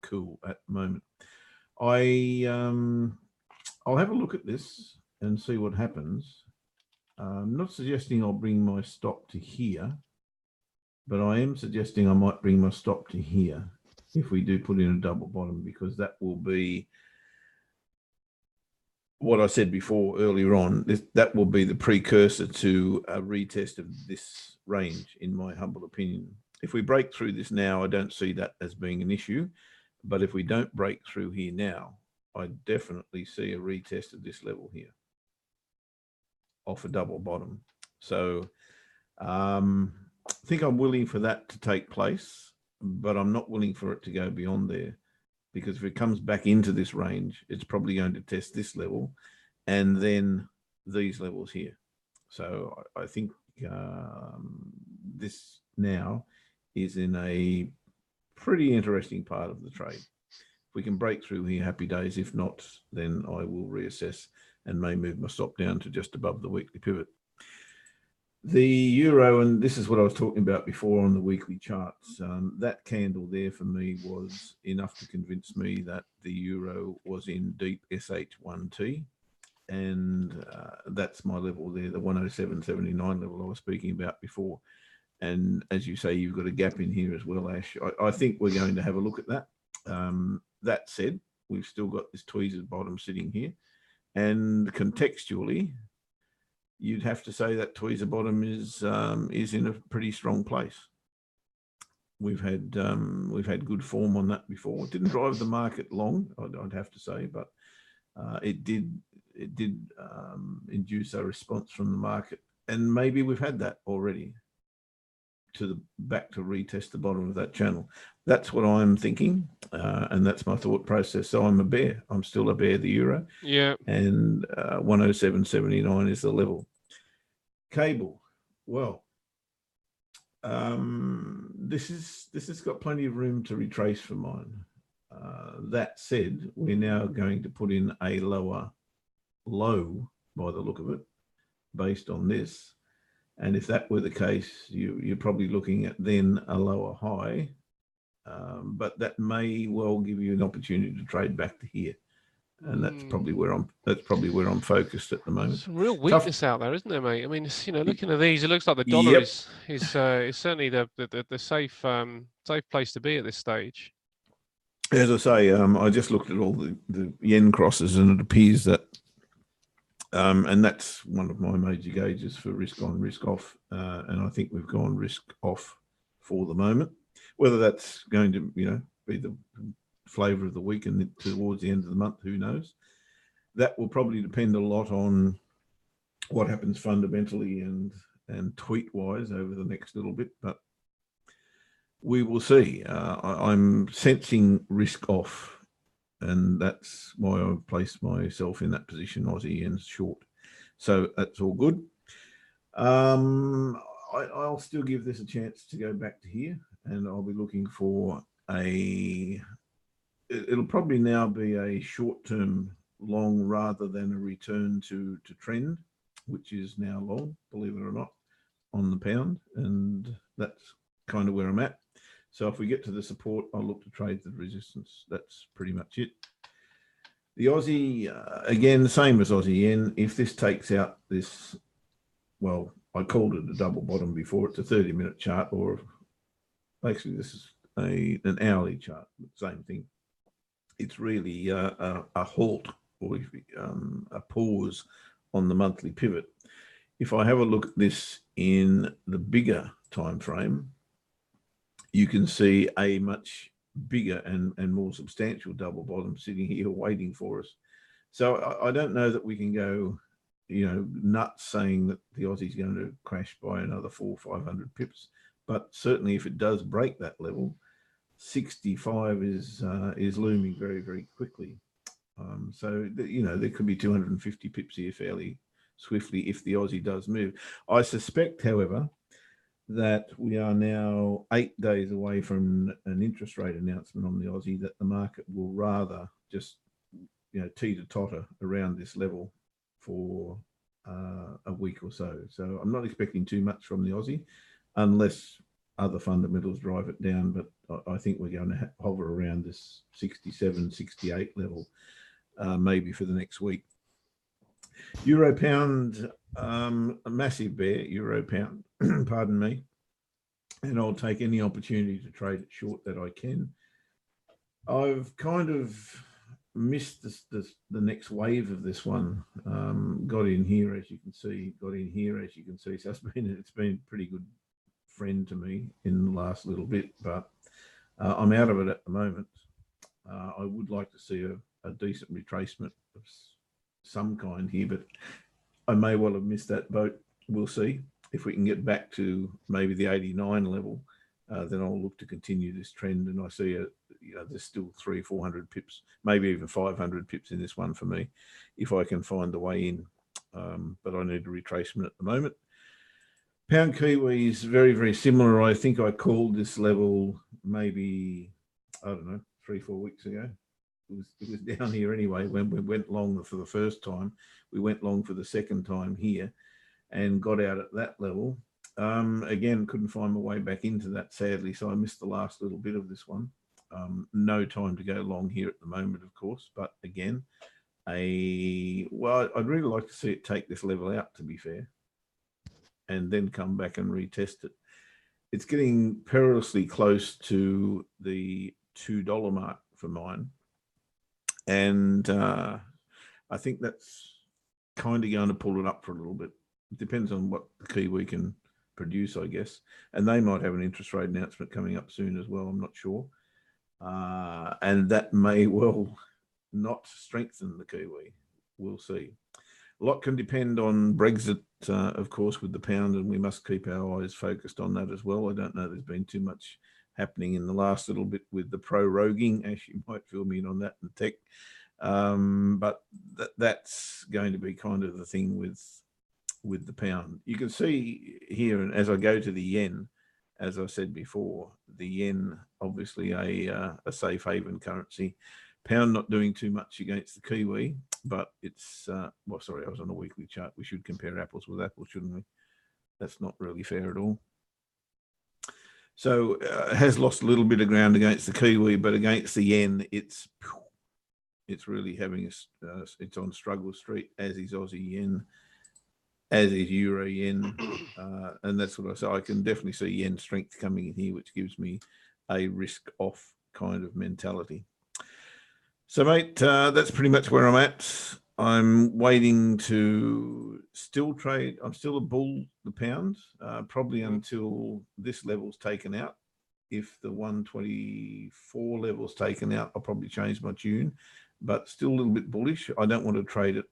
cool at the moment. I'll have a look at this and see what happens. I'm not suggesting I'll bring my stop to here, but I am suggesting I might bring my stop to here. if we do put in a double bottom, because that will be what I said before earlier on. That will be the precursor to a retest of this range, in my humble opinion. If we break through this now, I don't see that as being an issue. But if we don't break through here now, I definitely see a retest of this level here off a double bottom. So I think I'm willing for that to take place, but I'm not willing for it to go beyond there, because if it comes back into this range, it's probably going to test this level and then these levels here. So I think this now is in a pretty interesting part of the trade. If we can break through here, happy days. If not, then I will reassess and may move my stop down to just above the weekly pivot. The euro, and this is what I was talking about before on the weekly charts, that candle there for me was enough to convince me that the euro was in deep SH1T, and that's my level there, the 107.79 level I was speaking about before. And as you say, you've got a gap in here as well, Ash. I think we're going to have a look at that. That said, we've still got this tweezers bottom sitting here, and contextually, you'd have to say that tweezer bottom is in a pretty strong place. We've had good form on that before. It didn't drive the market long, I'd have to say, but it did induce a response from the market, and maybe we've had that already back to retest the bottom of that channel. That's what I'm thinking, and that's my thought process. So I'm a bear. I'm still a bear, the euro. Yeah. And 107.79 is the level. Cable. Well, this has got plenty of room to retrace for mine. That said, we're now going to put in a lower low by the look of it, based on this. And if that were the case, you're probably looking at then a lower high, but that may well give you an opportunity to trade back to here, and that's probably where I'm focused at the moment. There's some real weakness out there, isn't there, mate? I mean, looking at these, it looks like the dollar is certainly the safe place to be at this stage. As I say, I just looked at all the yen crosses, and it appears that. And that's one of my major gauges for risk on, risk off. And I think we've gone risk off for the moment. Whether that's going to, be the flavour of the week and towards the end of the month, who knows? That will probably depend a lot on what happens fundamentally and tweet-wise over the next little bit. But we will see. I'm sensing risk off. And that's why I've placed myself in that position, Aussie yen short. So that's all good. I'll still give this a chance to go back to here, and I'll be looking for it'll probably now be a short-term long rather than a return to trend, which is now long, believe it or not, on the pound. And that's kind of where I'm at. So if we get to the support, I'll look to trade the resistance. That's pretty much it. The Aussie, again, same as Aussie yen. If this takes out this, well, I called it a double bottom before. It's a 30-minute chart, or basically this is an hourly chart, same thing. It's really a halt, or a pause on the monthly pivot. If I have a look at this in the bigger time frame, you can see a much bigger and more substantial double bottom sitting here waiting for us. So I don't know that we can go, nuts saying that the Aussie's going to crash by another 400 or 500 pips. But certainly if it does break that level, 65 is looming very, very quickly. So, there could be 250 pips here fairly swiftly if the Aussie does move. I suspect, however, that we are now 8 days away from an interest rate announcement on the Aussie, that the market will rather just, teeter-totter around this level for a week or so. So I'm not expecting too much from the Aussie unless other fundamentals drive it down. But I think we're going to hover around this 67, 68 level, maybe for the next week. Euro pound, a massive bear, euro pound, pardon me. And I'll take any opportunity to trade it short that I can. I've kind of missed the next wave of this one. Got in here, as you can see. Got in here, as you can see. So it's been a pretty good friend to me in the last little bit, but I'm out of it at the moment. I would like to see a decent retracement of some kind here, but I may well have missed that boat. We'll see. If we can get back to maybe the 89 level, then I'll look to continue this trend. And I see there's still 300-400 pips, maybe even 500 pips in this one for me, if I can find the way in. But I need a retracement at the moment. Pound Kiwi is very, very similar. I think I called this level maybe, I don't know, 3-4 weeks ago. It was down here anyway when we went long for the first time. We went long for the second time here and got out at that level. Again, couldn't find my way back into that, sadly, so I missed the last little bit of this one. No time to go long here at the moment, of course, but again, I'd really like to see it take this level out, to be fair, and then come back and retest it. It's getting perilously close to the $2 mark for mine. And I think that's kind of going to pull it up for a little bit. It depends on what the Kiwi can produce, I guess. And they might have an interest rate announcement coming up soon as well. I'm not sure. And that may well not strengthen the Kiwi. We'll see. A lot can depend on Brexit, of course, with the pound, and we must keep our eyes focused on that as well. I don't know, there's been too much happening in the last little bit with the proroguing, as you might fill me in on that in tech. But that's going to be kind of the thing with the pound. You can see here, and as I go to the yen, as I said before, the yen, obviously a safe haven currency. Pound not doing too much against the Kiwi, but it's, sorry, I was on a weekly chart. We should compare apples with apples, shouldn't we? That's not really fair at all. So has lost a little bit of ground against the Kiwi, but against the yen, it's really having it's on struggle street, as is Aussie yen, as is Euro yen, and that's what I say. I can definitely see yen strength coming in here, which gives me a risk off kind of mentality. So, mate, that's pretty much where I'm at. I'm waiting to still trade. I'm still a bull, the pound, probably until this level's taken out. If the 124 level's taken out, I'll probably change my tune, but still a little bit bullish. I don't want to trade it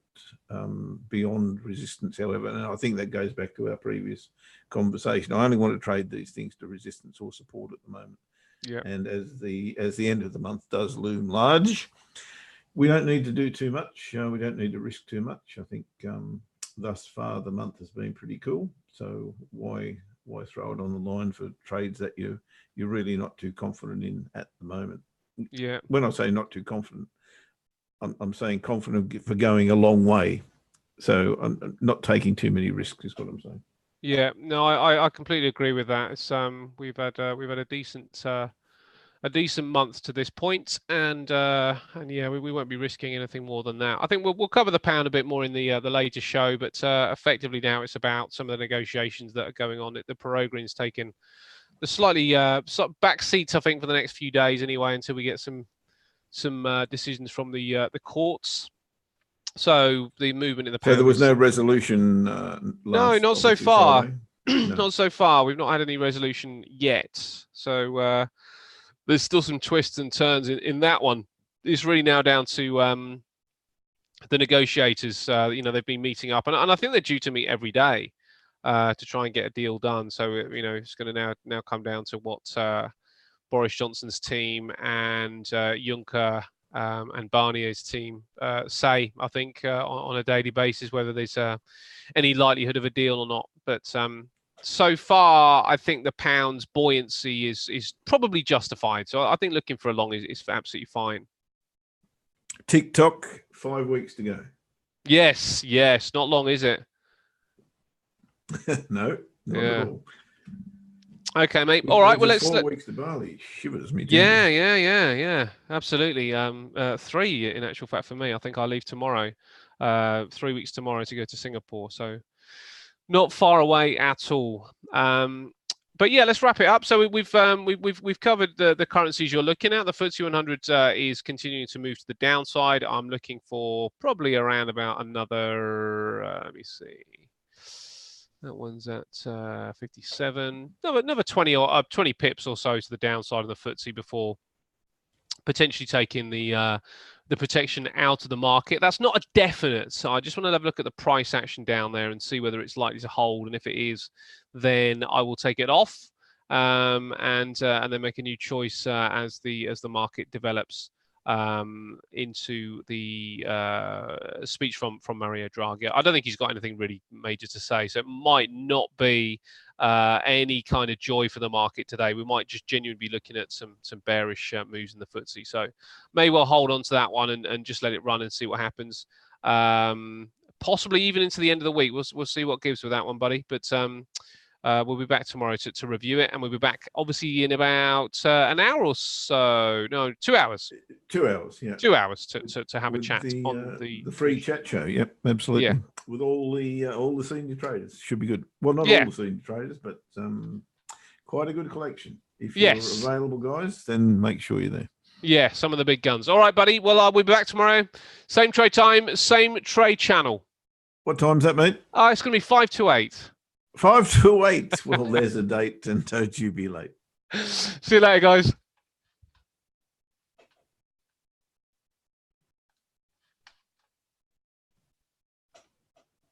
beyond resistance, however, and I think that goes back to our previous conversation. I only want to trade these things to resistance or support at the moment. Yeah. And as the end of the month does loom large, we don't need to do too much. We don't need to risk too much. I think thus far the month has been pretty cool. So why throw it on the line for trades that you're really not too confident in at the moment? Yeah. When I say not too confident, I'm saying confident for going a long way. So I'm not taking too many risks, is what I'm saying. Yeah, no, I completely agree with that. It's we've had a decent month to this point, and yeah, we won't be risking anything more than that. I think we'll cover the pound a bit more in the later show, but effectively now it's about some of the negotiations that are going on. The Peregrine's taking the slightly back seats, I think, for the next few days anyway, until we get some decisions from the courts. So the movement in the pound. So there was no resolution. No, not so far. No. Not so far. We've not had any resolution yet. So there's still some twists and turns in that one. It's really now down to the negotiators. They've been meeting up, and I think they're due to meet every day to try and get a deal done. So it's going to now come down to what Boris Johnson's team and Juncker and Barnier's team say, I think, on a daily basis, whether there's any likelihood of a deal or not. But so far, I think the pound's buoyancy is probably justified. So I think looking for a long is absolutely fine. TikTok, 5 weeks to go. Yes, not long, is it? No, not at all. Okay, mate. All right. Well, let's 4 weeks to Bali. Shivers me. Yeah. Absolutely. 3 in actual fact for me. I think I leave tomorrow. 3 weeks tomorrow to go to Singapore. So not far away at all. But yeah, let's wrap it up. So we've covered the currencies you're looking at. The FTSE 100 is continuing to move to the downside. I'm looking for probably around about another. Let me see. That one's at 57. Another 20 pips or so to the downside of the FTSE before potentially taking the protection out of the market. That's not a definite, so I just want to have a look at the price action down there and see whether it's likely to hold. And if it is, then I will take it off and then make a new choice as the market develops into the speech from Mario Draghi. I don't think he's got anything really major to say, so it might not be any kind of joy for the market today. We might just genuinely be looking at some bearish moves in the FTSE. So may well hold on to that one and just let it run and see what happens. Possibly even into the end of the week. We'll see what gives with that one, buddy. But we'll be back tomorrow to review it, and we'll be back obviously in about an hour or so. No, 2 hours. 2 hours, yeah. 2 hours to have With a chat on the free chat show. Yep, absolutely. Yeah. With all the senior traders, should be good. Well, not all the senior traders, but quite a good collection. If you're available, guys, then make sure you're there. Yeah, some of the big guns. All right, buddy. Well, we'll be back tomorrow. Same trade time, same trade channel. What time's that, mate? It's going to be 5 to 8. 5 to 8. Well, there's a date, and don't you be late. See you later, guys.